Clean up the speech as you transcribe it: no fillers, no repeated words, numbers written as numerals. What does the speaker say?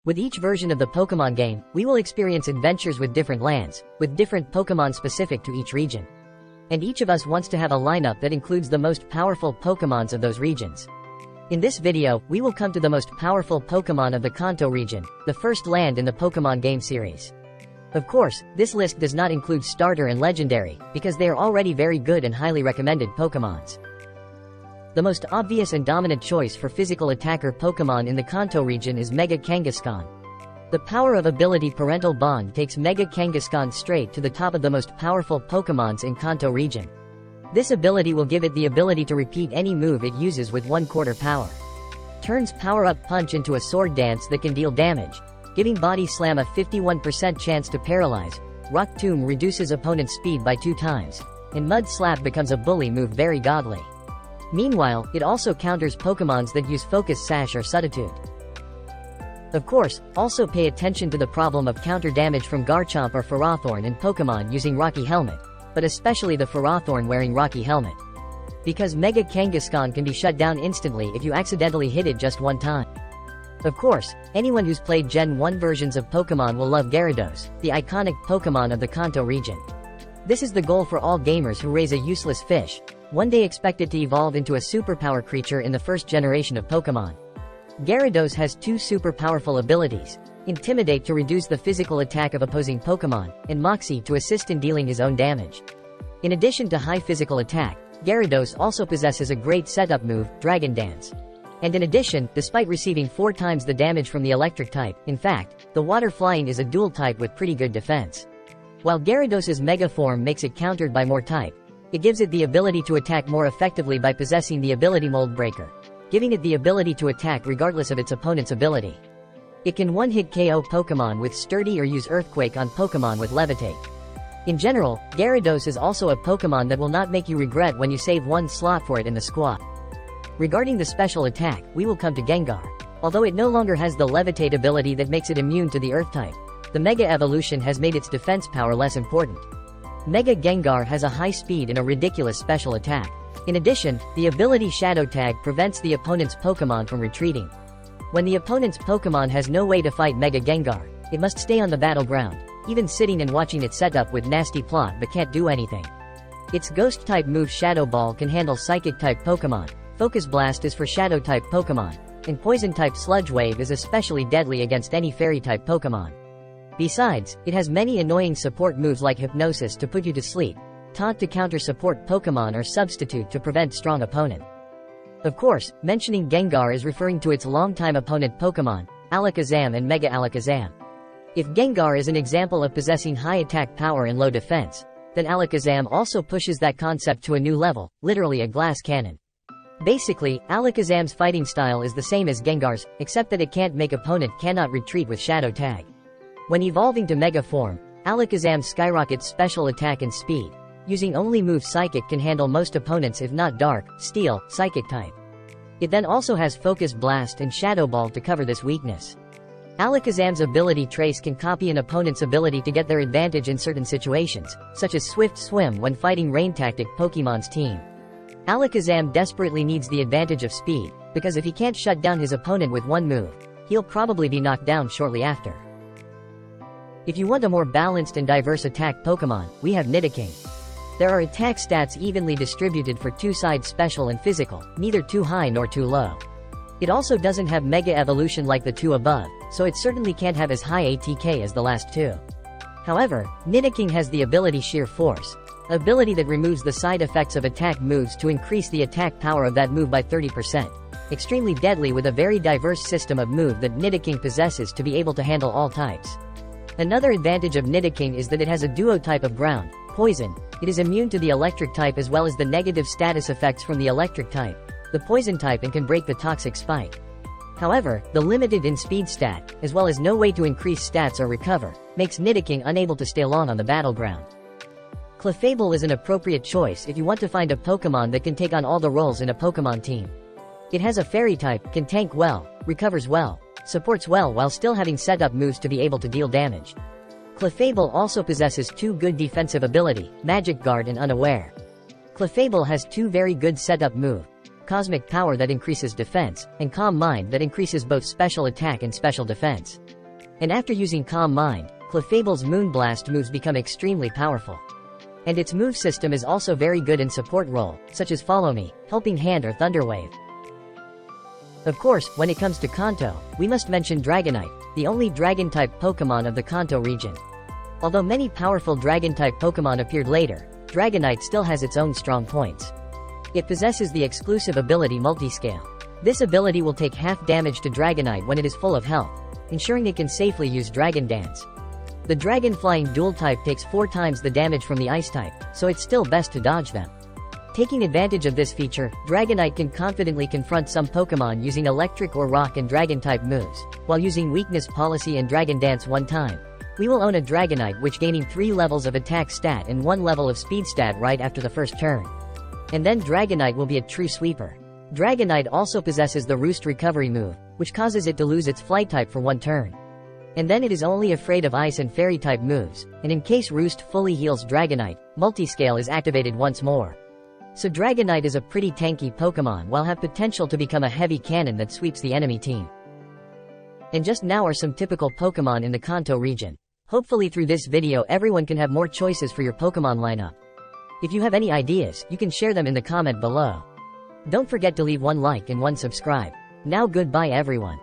With each version of the Pokemon game, we will experience adventures with different lands, with different Pokemon specific to each region. And each of us wants to have a lineup that includes the most powerful Pokemons of those regions. In this video, we will come to the most powerful Pokemon of the Kanto region, the first land in the Pokemon game series. Of course, this list does not include starter and legendary, because they are already very good and highly recommended Pokemons. The most obvious and dominant choice for physical attacker Pokemon in the Kanto region is Mega Kangaskhan. The power of ability Parental Bond takes Mega Kangaskhan straight to the top of the most powerful Pokemons in Kanto region. This ability will give it the ability to repeat any move it uses with 1/4 power. Turns power-up Punch into a sword dance that can deal damage, giving Body Slam a 51% chance to paralyze. Rock Tomb reduces opponent's speed by 2 times, and Mud Slap becomes a bully move very godly. Meanwhile, it also counters Pokemons that use Focus Sash or Substitute. Of course, also pay attention to the problem of counter damage from Garchomp or Ferrothorn in Pokemon using Rocky Helmet, but especially the Ferrothorn wearing Rocky Helmet. Because Mega Kangaskhan can be shut down instantly if you accidentally hit it just one time. Of course, anyone who's played Gen 1 versions of Pokemon will love Gyarados, the iconic Pokemon of the Kanto region. This is the goal for all gamers who raise a useless fish, one day expect it to evolve into a superpower creature in the first generation of Pokemon. Gyarados has 2 super powerful abilities: Intimidate to reduce the physical attack of opposing Pokemon, and Moxie to assist in dealing his own damage. In addition to high physical attack, Gyarados also possesses a great setup move, Dragon Dance. And in addition, despite receiving 4 times the damage from the electric type, in fact, the water flying is a dual type with pretty good defense. While Gyarados' Mega form makes it countered by more type, it gives it the ability to attack more effectively by possessing the ability Mold Breaker, giving it the ability to attack regardless of its opponent's ability. It can one-hit KO Pokemon with Sturdy or use Earthquake on Pokemon with Levitate. In general, Gyarados is also a Pokemon that will not make you regret when you save one slot for it in the squad. Regarding the special attack, we will come to Gengar. Although it no longer has the Levitate ability that makes it immune to the Earth type, the Mega Evolution has made its defense power less important. Mega Gengar has a high speed and a ridiculous special attack. In addition, the ability Shadow Tag prevents the opponent's Pokemon from retreating. When the opponent's Pokemon has no way to fight Mega Gengar, it must stay on the battleground, even sitting and watching it set up with nasty plot but can't do anything. Its Ghost-type move Shadow Ball can handle Psychic-type Pokemon, Focus Blast is for Shadow-type Pokemon, and Poison-type Sludge Wave is especially deadly against any Fairy-type Pokemon. Besides, it has many annoying support moves like Hypnosis to put you to sleep, Taunt to counter support Pokemon, or Substitute to prevent strong opponent. Of course, mentioning Gengar is referring to its longtime opponent Pokemon, Alakazam and Mega Alakazam. If Gengar is an example of possessing high attack power and low defense, then Alakazam also pushes that concept to a new level, literally a glass cannon. Basically, Alakazam's fighting style is the same as Gengar's, except that it can't make opponent cannot retreat with Shadow Tag. When evolving to Mega form, Alakazam skyrockets special attack and speed. Using only move Psychic can handle most opponents if not Dark, Steel, Psychic type. It then also has Focus Blast and Shadow Ball to cover this weakness. Alakazam's ability Trace can copy an opponent's ability to get their advantage in certain situations, such as Swift Swim when fighting Rain Tactic Pokemon's team. Alakazam desperately needs the advantage of speed, because if he can't shut down his opponent with one move, he'll probably be knocked down shortly after. If you want a more balanced and diverse attack Pokemon, we have Niticking. There are attack stats evenly distributed for 2-side special and physical, neither too high nor too low. It also doesn't have Mega Evolution like the 2 above, so it certainly can't have as high ATK as the last 2. However, Niticking has the ability Sheer Force, an ability that removes the side effects of attack moves to increase the attack power of that move by 30%. Extremely deadly with a very diverse system of move that Niticking possesses to be able to handle all types. Another advantage of Niticking is that it has a duo type of ground, Poison. It is immune to the electric type as well as the negative status effects from the electric type, the poison type, and can break the toxic spike. However, the limited in speed stat, as well as no way to increase stats or recover, makes Niticking unable to stay long on the battleground. Clefable is an appropriate choice if you want to find a Pokemon that can take on all the roles in a Pokemon team. It has a Fairy type, can tank well, recovers well, supports well while still having setup moves to be able to deal damage. Clefable also possesses 2 good defensive ability, Magic Guard and Unaware. Clefable has 2 very good setup move, Cosmic Power that increases defense, and Calm Mind that increases both special attack and special defense. And after using Calm Mind, Clefable's Moonblast moves become extremely powerful. And its move system is also very good in support role, such as Follow Me, Helping Hand or Thunder Wave. Of course, when it comes to Kanto, we must mention Dragonite, the only Dragon-type Pokemon of the Kanto region. Although many powerful Dragon-type Pokemon appeared later, Dragonite still has its own strong points. It possesses the exclusive ability Multiscale. This ability will take half damage to Dragonite when it is full of health, ensuring it can safely use Dragon Dance. The Dragon Flying Dual type takes 4 times the damage from the Ice type, so it's still best to dodge them. Taking advantage of this feature, Dragonite can confidently confront some Pokemon using Electric or Rock and Dragon-type moves, while using Weakness Policy and Dragon Dance one time. We will own a Dragonite which gaining 3 levels of attack stat and 1 level of speed stat right after the first turn. And then Dragonite will be a true sweeper. Dragonite also possesses the Roost Recovery move, which causes it to lose its Flight type for 1 turn. And then it is only afraid of Ice and Fairy type moves, and in case Roost fully heals Dragonite, Multiscale is activated once more. So Dragonite is a pretty tanky Pokemon while have potential to become a heavy cannon that sweeps the enemy team. And just now are some typical Pokemon in the Kanto region. Hopefully through this video everyone can have more choices for your Pokemon lineup. If you have any ideas, you can share them in the comment below. Don't forget to leave 1 like and 1 subscribe. Now goodbye everyone.